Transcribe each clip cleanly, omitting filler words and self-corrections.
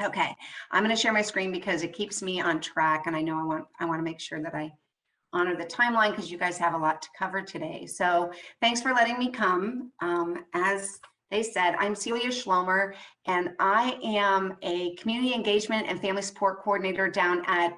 Okay, I'm going to share my screen because it keeps me on track, and I know I want to make sure that I honor the timeline because you guys have a lot to cover today. So thanks for letting me come. As they said, I'm Celia Schlomer, and I am a community engagement and family support coordinator down at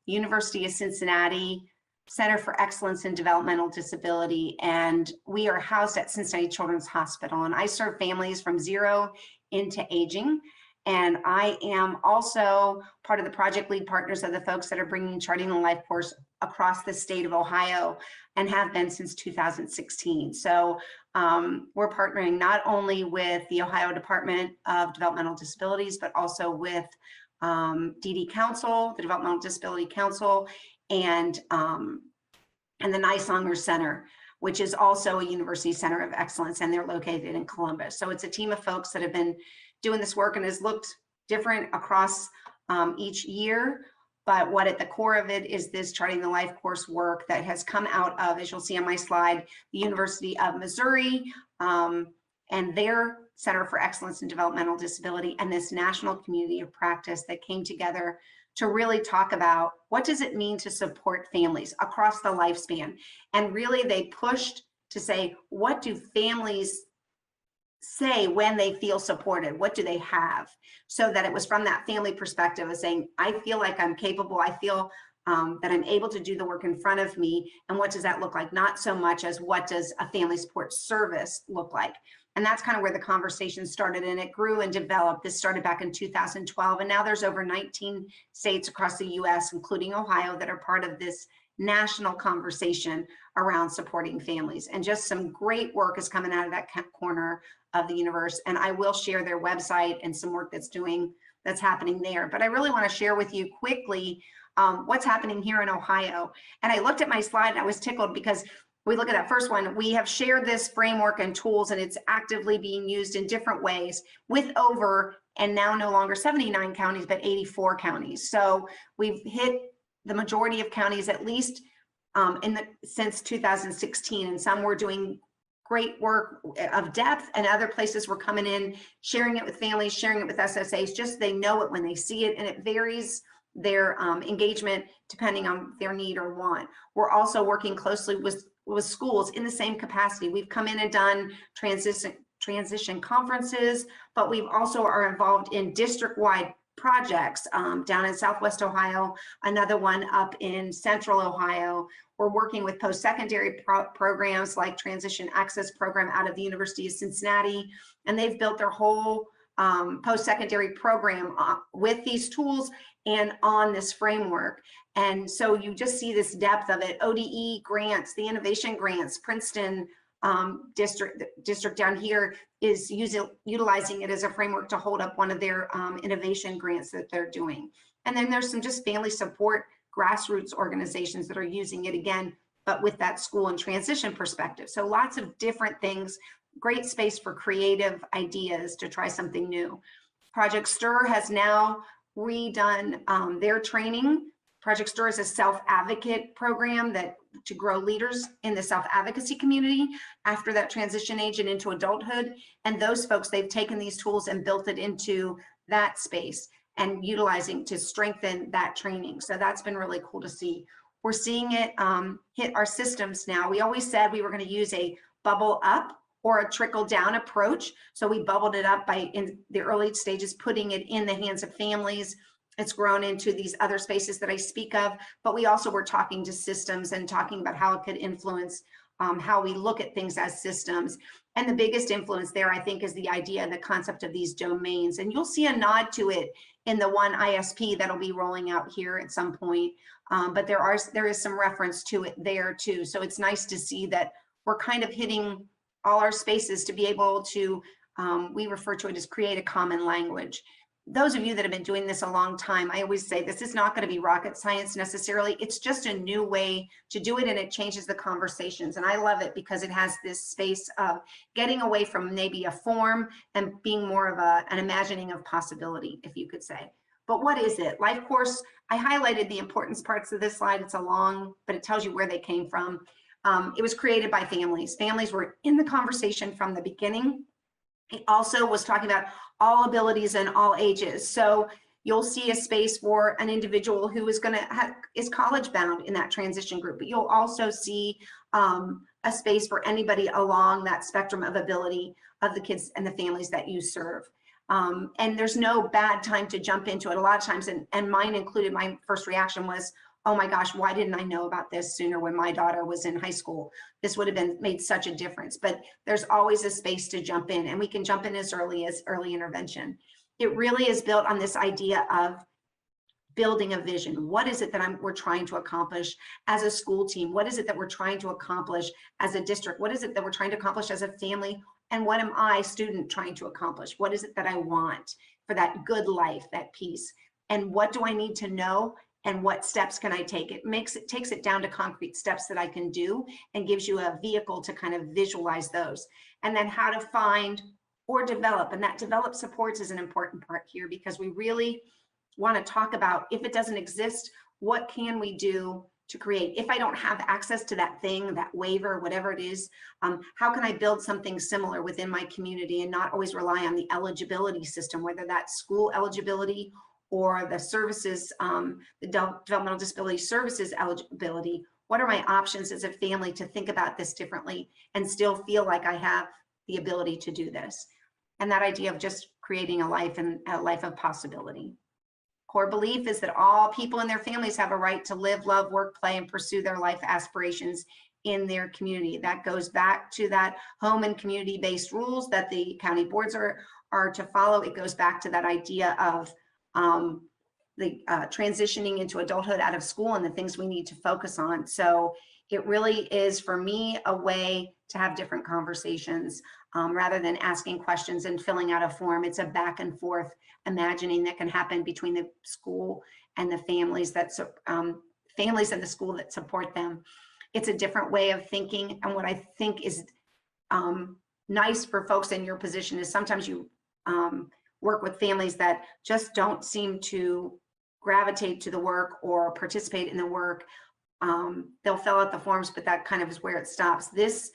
University of Cincinnati Center for Excellence in Developmental Disability, and we are housed at Cincinnati Children's Hospital, and I serve families from 0 into aging. And I am also part of the project lead partners of the folks that are bringing Charting the Life course across the state of Ohio and have been since 2016. So we're partnering not only with the Ohio Department of Developmental Disabilities, but also with DD Council, the Developmental Disability Council, and the Niswonger Center, which is also a University Center of Excellence, and they're located in Columbus. So it's a team of folks that have been doing this work and has looked different across each year. But what at the core of it is this Charting the Life course work that has come out of, as you'll see on my slide, the University of Missouri and their Center for Excellence in Developmental Disability, and this national community of practice that came together to really talk about what does it mean to support families across the lifespan. And really they pushed to say, what do families say when they feel supported? What do they have? So that it was from that family perspective of saying, I feel like I'm capable, I feel that I'm able to do the work in front of me. And what does that look like? Not so much as what does a family support service look like? And that's kind of where the conversation started, and it grew and developed. This started back in 2012, and now there's over 19 states across the US, including Ohio, that are part of this national conversation around supporting families. And just some great work is coming out of that corner of the universe. And I will share their website and some work that's happening there. But I really want to share with you quickly what's happening here in Ohio. And I looked at my slide and I was tickled because we look at that first one, we have shared this framework and tools, and it's actively being used in different ways with over, and now no longer 79 counties, but 84 counties. So we've hit the majority of counties, at least since 2016, and some were doing great work of depth, and other places were coming in, sharing it with families, sharing it with SSAs, just they know it when they see it, and it varies their engagement depending on their need or want. We're also working closely with schools in the same capacity. We've come in and done transition conferences, but we've also are involved in district-wide projects down in Southwest Ohio, another one up in Central Ohio. We're working with post-secondary programs like Transition Access Program out of the University of Cincinnati, and they've built their whole post-secondary program with these tools and on this framework. And so you just see this depth of it. ODE grants, the innovation grants, Princeton district down here is utilizing it as a framework to hold up one of their innovation grants that they're doing. And then there's some just family support grassroots organizations that are using it again, but with that school and transition perspective. So lots of different things, great space for creative ideas to try something new. Project STIR has now redone their training. Project STIR is a self-advocate program to grow leaders in the self-advocacy community after that transition age and into adulthood. And those folks, they've taken these tools and built it into that space and utilizing to strengthen that training. So that's been really cool to see. We're seeing it hit our systems now. We always said we were going to use a bubble up or a trickle down approach. So we bubbled it up by, in the early stages, putting it in the hands of families. It's grown into these other spaces that I speak of, but we also were talking to systems and talking about how it could influence how we look at things as systems. And the biggest influence there, I think, is the idea, the concept of these domains. And you'll see a nod to it in the one ISP that'll be rolling out here at some point. But there is some reference to it there too. So it's nice to see that we're kind of hitting all our spaces to be able to, we refer to it as create a common language. Those of you that have been doing this a long time, I always say this is not going to be rocket science necessarily. It's just a new way to do it, and it changes the conversations. And I love it because it has this space of getting away from maybe a form and being more of an imagining of possibility, if you could say. But what is it? Life Course, I highlighted the importance parts of this slide. It's a long, but it tells you where they came from. It was created by families. Families were in the conversation from the beginning. It also was talking about all abilities and all ages. So you'll see a space for an individual who is going to is college bound in that transition group, but you'll also see a space for anybody along that spectrum of ability of the kids and the families that you serve. And there's no bad time to jump into it. A lot of times, and mine included, my first reaction was, oh my gosh, why didn't I know about this sooner when my daughter was in high school? This would have made such a difference. But there's always a space to jump in, and we can jump in as early as early intervention. It really is built on this idea of building a vision. What is it that we're trying to accomplish as a school team? What is it that we're trying to accomplish as a district? What is it that we're trying to accomplish as a family? And what am I, student, trying to accomplish? What is it that I want for that good life, that peace? And what do I need to know? And what steps can I take? It takes it down to concrete steps that I can do and gives you a vehicle to kind of visualize those. And then how to find or develop, and that develop supports is an important part here, because we really want to talk about, if it doesn't exist, what can we do to create? If I don't have access to that thing, that waiver, whatever it is, how can I build something similar within my community and not always rely on the eligibility system, whether that's school eligibility or the services, the developmental disability services eligibility. What are my options as a family to think about this differently and still feel like I have the ability to do this? And that idea of just creating a life and a life of possibility. Core belief is that all people and their families have a right to live, love, work, play, and pursue their life aspirations in their community. That goes back to that home and community-based rules that the county boards are to follow. It goes back to that idea of the transitioning into adulthood out of school and the things we need to focus on. So it really is, for me, a way to have different conversations rather than asking questions and filling out a form. It's a back and forth imagining that can happen between the school and the families families and the school that support them. It's a different way of thinking. And what I think is nice for folks in your position is sometimes you work with families that just don't seem to gravitate to the work or participate in the work. They'll fill out the forms, but that kind of is where it stops. This,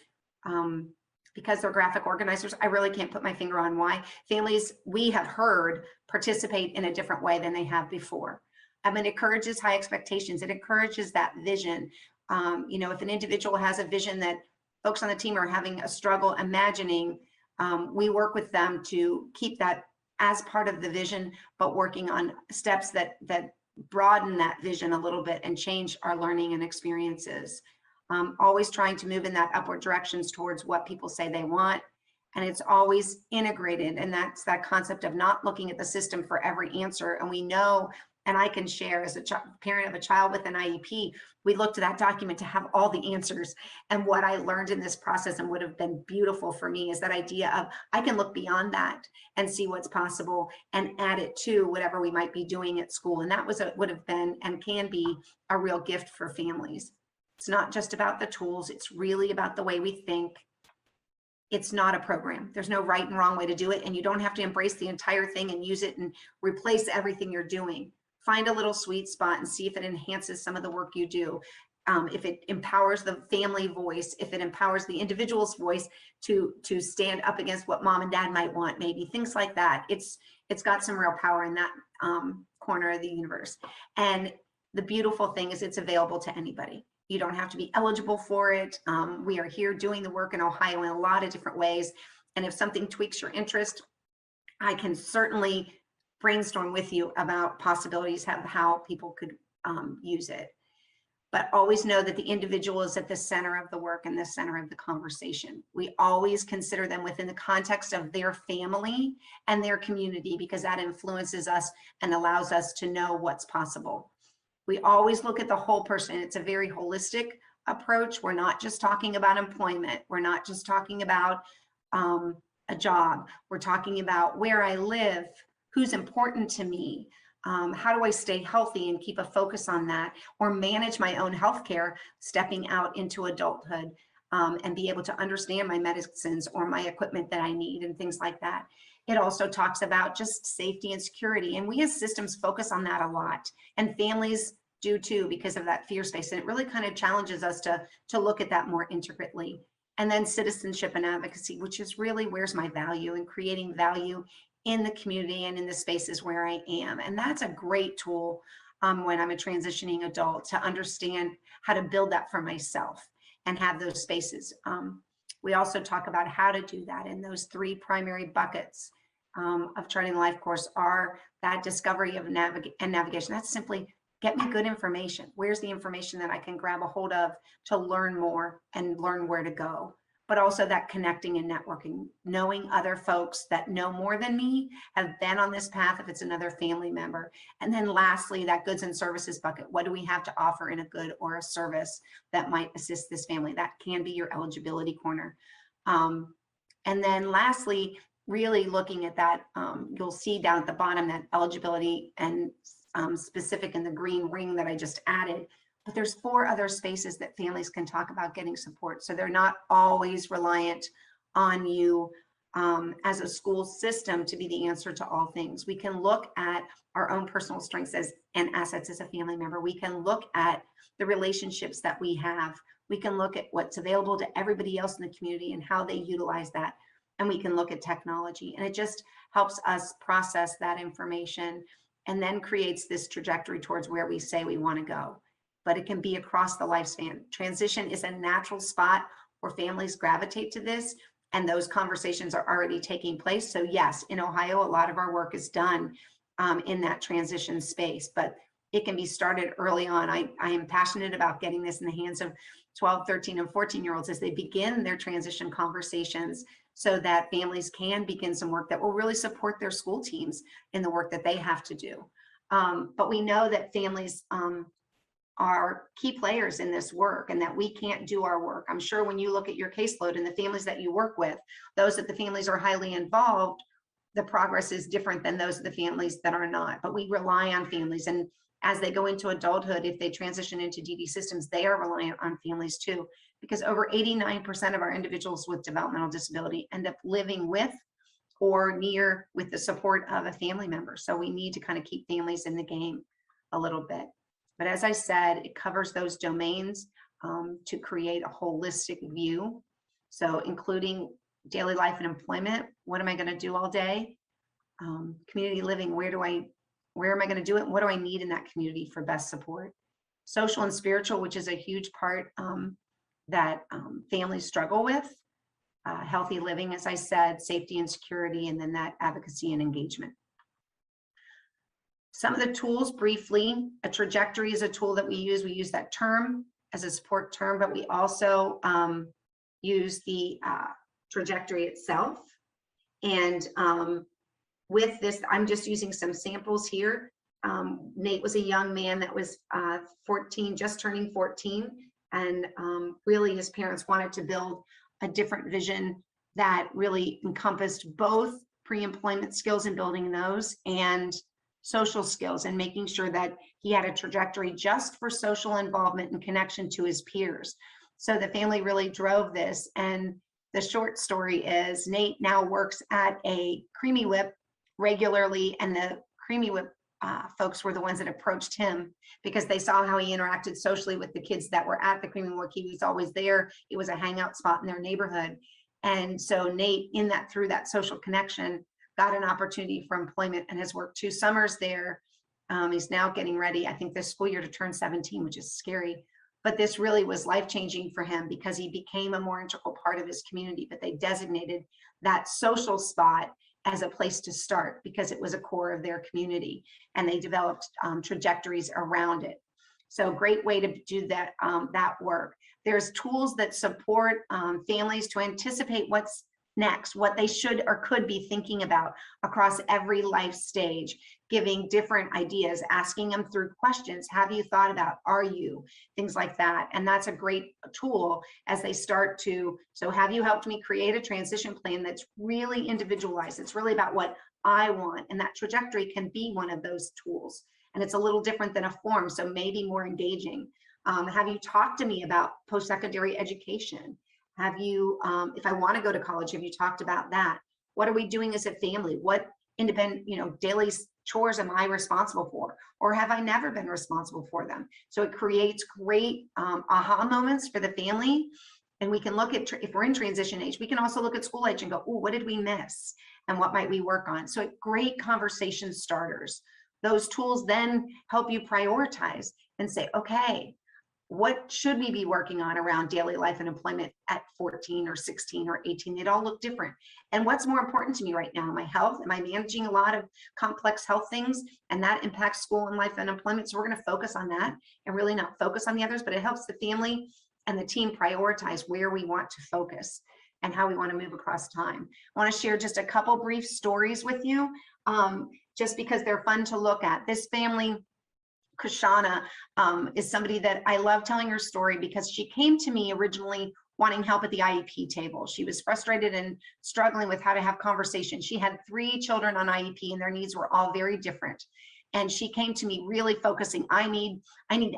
because they're graphic organizers, I really can't put my finger on why families, we have heard, participate in a different way than they have before. I mean, it encourages high expectations. It encourages that vision. You know, if an individual has a vision that folks on the team are having a struggle imagining, we work with them to keep that as part of the vision, but working on steps that broaden that vision a little bit and change our learning and experiences. Always trying to move in that upward directions towards what people say they want. And it's always integrated. And that's that concept of not looking at the system for every answer. And we know, and I can share as a parent of a child with an IEP, we look to that document to have all the answers. And what I learned in this process and would have been beautiful for me is that idea of I can look beyond that and see what's possible and add it to whatever we might be doing at school. And that would have been and can be a real gift for families. It's not just about the tools. It's really about the way we think. It's not a program. There's no right and wrong way to do it. And you don't have to embrace the entire thing and use it and replace everything you're doing. Find a little sweet spot and see if it enhances some of the work you do. If it empowers the family voice, if it empowers the individual's voice to stand up against what mom and dad might want, maybe things like that. It's got some real power in that corner of the universe. And the beautiful thing is it's available to anybody. You don't have to be eligible for it. We are here doing the work in Ohio in a lot of different ways. And if something tweaks your interest, I can certainly brainstorm with you about possibilities of how people could use it. But always know that the individual is at the center of the work and the center of the conversation. We always consider them within the context of their family and their community, because that influences us and allows us to know what's possible. We always look at the whole person. It's a very holistic approach. We're not just talking about employment. We're not just talking about a job. We're talking about where I live, who's important to me, how do I stay healthy and keep a focus on that, or manage my own healthcare, stepping out into adulthood and be able to understand my medicines or my equipment that I need and things like that. It also talks about just safety and security. And we as systems focus on that a lot. And families do too, because of that fear space. And it really kind of challenges us to look at that more intricately. And then citizenship and advocacy, which is really where's my value, and creating value in the community and in the spaces where I am. And that's a great tool when I'm a transitioning adult, to understand how to build that for myself and have those spaces. We also talk about how to do that, and those three primary buckets of charting the life course are that discovery of navigation. That's simply get me good information. Where's the information that I can grab a hold of to learn more and learn where to go? But also that connecting and networking, knowing other folks that know more than me, have been on this path if it's another family member. And then lastly, that goods and services bucket. What do we have to offer in a good or a service that might assist this family? That can be your eligibility corner. And then lastly, really looking at that, you'll see down at the bottom that eligibility and specific in the green ring that I just added. But there's 4 other spaces that families can talk about getting support. So they're not always reliant on you as a school system to be the answer to all things. We can look at our own personal strengths and assets as a family member. We can look at the relationships that we have. We can look at what's available to everybody else in the community and how they utilize that. And we can look at technology, and it just helps us process that information, and then creates this trajectory towards where we say we want to go. But it can be across the lifespan. Transition is a natural spot where families gravitate to this, and those conversations are already taking place. So yes, in Ohio, a lot of our work is done in that transition space, but it can be started early on. I am passionate about getting this in the hands of 12, 13, and 14-year-olds as they begin their transition conversations, so that families can begin some work that will really support their school teams in the work that they have to do. But we know that families are key players in this work, and that we can't do our work. I'm sure when you look at your caseload and the families that you work with, those that the families are highly involved, the progress is different than those of the families that are not. But we rely on families, and as they go into adulthood, if they transition into DD systems, they are reliant on families too, because over 89% of our individuals with developmental disability end up living with or near with the support of a family member. So we need to kind of keep families in the game a little bit. But as I said, it covers those domains to create a holistic view. So including daily life and employment, what am I going to do all day? Community living, where am I going to do it? What do I need in that community for best support? Social and spiritual, which is a huge part that families struggle with. Healthy living, as I said, safety and security, and then that advocacy and engagement. Some of the tools briefly, a trajectory is a tool that we use. We use that term as a support term, but we also use the trajectory itself. And with this, I'm just using some samples here. Nate was a young man that was 14, just turning 14. And really his parents wanted to build a different vision that really encompassed both pre-employment skills and building those, and social skills, and making sure that he had a trajectory just for social involvement and connection to his peers. So the family really drove this. And the short story is Nate now works at a Creamy Whip regularly, and the Creamy Whip folks were the ones that approached him because they saw how he interacted socially with the kids that were at the Creamy Whip. He was always there. It was a hangout spot in their neighborhood. And so Nate, through that social connection, got an opportunity for employment and has worked 2 summers there. He's now getting ready, I think, this school year to turn 17, which is scary. But this really was life-changing for him because he became a more integral part of his community. But they designated that social spot as a place to start because it was a core of their community, and they developed trajectories around it. So great way to do that, that work. There's tools that support families to anticipate what's next, what they should or could be thinking about across every life stage, giving different ideas, asking them through questions. Have you thought about, are you, things like that. And that's a great tool as they start to, so have you helped me create a transition plan that's really individualized? It's really about what I want. And that trajectory can be one of those tools. And it's a little different than a form, so maybe more engaging. Have you talked to me about post-secondary education? Have you, if I want to go to college, have you talked about that? What are we doing as a family? What independent, daily chores am I responsible for? Or have I never been responsible for them? So it creates great aha moments for the family And we can look at, if we're in transition age, we can also look at school age and go, oh, what did we miss? And what might we work on? So great conversation starters. Those tools then help you prioritize and say, okay, what should we be working on around daily life and employment at 14 or 16 or 18? They'd all look different. And what's more important to me right now? My health? Am I managing a lot of complex health things? And that impacts school and life and employment. So we're going to focus on that and really not focus on the others, but it helps the family and the team prioritize where we want to focus and how we want to move across time. I want to share just a couple brief stories with you, just because they're fun to look at. This family, Krishana, is somebody that I love telling her story because she came to me originally wanting help at the IEP table. She was frustrated and struggling with how to have conversations. She had 3 children on IEP and their needs were all very different. And she came to me really focusing, I need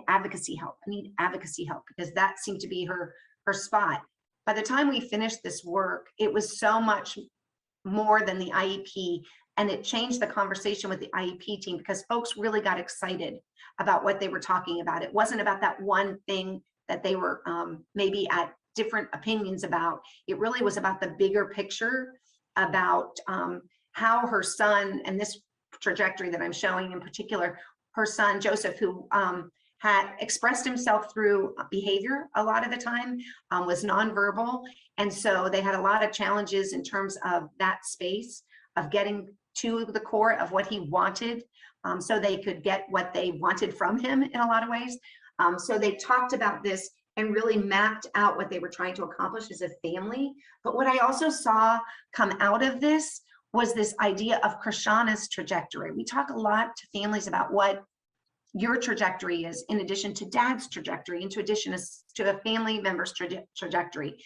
advocacy help. I need advocacy help, because that seemed to be her spot. By the time we finished this work, it was so much more than the IEP, and it changed the conversation with the IEP team because folks really got excited about what they were talking about. It wasn't about that one thing that they were maybe at different opinions about. It really was about the bigger picture, about how her son, and this trajectory that I'm showing in particular, her son Joseph, who had expressed himself through behavior a lot of the time, was nonverbal. And so they had a lot of challenges in terms of that space of getting to the core of what he wanted, so they could get what they wanted from him in a lot of ways. So they talked about this and really mapped out what they were trying to accomplish as a family. But what I also saw come out of this was this idea of Krishana's trajectory. We talk a lot to families about what your trajectory is, in addition to dad's trajectory, into addition to a family member's trajectory.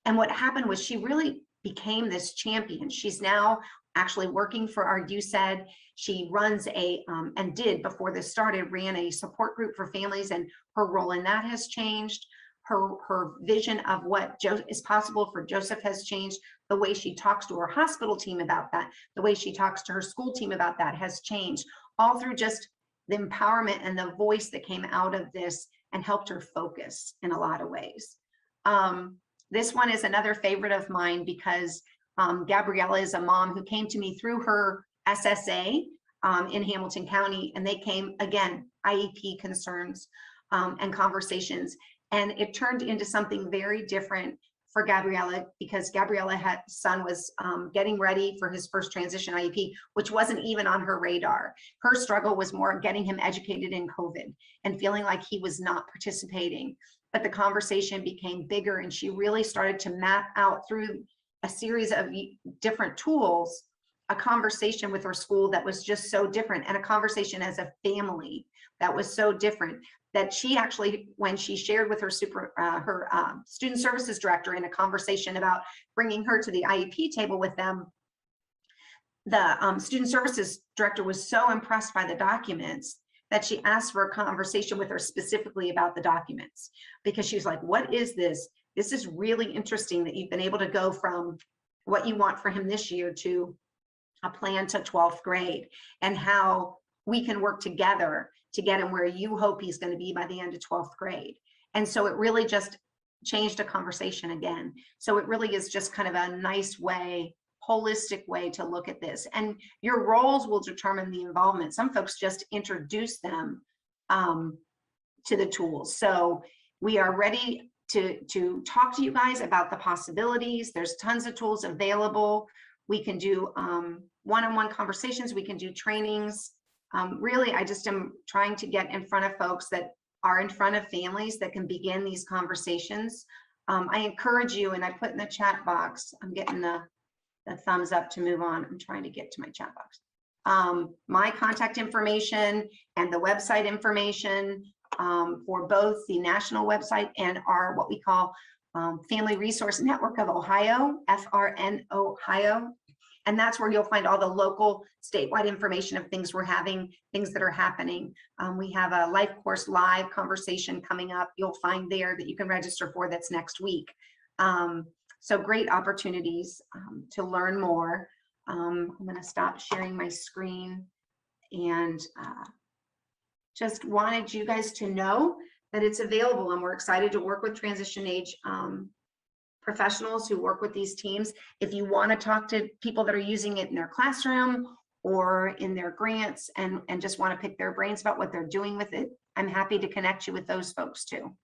And what happened was she really became this champion. She's now actually working for our USAID. She runs and did before this started, ran a support group for families, and her role in that has changed. Her vision of what is possible for Joseph has changed. The way she talks to her hospital team about that, the way she talks to her school team about that has changed, all through just the empowerment and the voice that came out of this and helped her focus in a lot of ways. This one is another favorite of mine because Gabriella is a mom who came to me through her SSA in Hamilton County, and they came, again, IEP concerns and conversations. And it turned into something very different for Gabriella, because Gabriella's son was getting ready for his first transition IEP, which wasn't even on her radar. Her struggle was more getting him educated in COVID and feeling like he was not participating. But the conversation became bigger, and she really started to map out through a series of different tools, a conversation with her school that was just so different, and a conversation as a family that was so different, that she actually, when she shared with her student services director in a conversation about bringing her to the IEP table with them, the student services director was so impressed by the documents that she asked for a conversation with her specifically about the documents, because she was like, what is this? This is really interesting that you've been able to go from what you want for him this year to a plan to 12th grade, and how we can work together to get him where you hope he's going to be by the end of 12th grade. And so it really just changed a conversation again. So it really is just kind of a nice way, holistic way to look at this. And your roles will determine the involvement. Some folks just introduce them to the tools. So we are ready to talk to you guys about the possibilities. There's tons of tools available. We can do one-on-one conversations. We can do trainings. Really, I just am trying to get in front of folks that are in front of families that can begin these conversations. I encourage you, and I put in the chat box, I'm getting the thumbs up to move on. I'm trying to get to my chat box. My contact information and the website information for both the national website and our what we call Family Resource Network of Ohio, FRN Ohio. And that's where you'll find all the local statewide information of things we're having, things that are happening. We have a Life Course Live conversation coming up. You'll find there that you can register for, that's next week. So great opportunities to learn more. I'm going to stop sharing my screen, and just wanted you guys to know that it's available, and we're excited to work with transition age professionals who work with these teams. If you want to talk to people that are using it in their classroom or in their grants and just want to pick their brains about what they're doing with it, I'm happy to connect you with those folks too.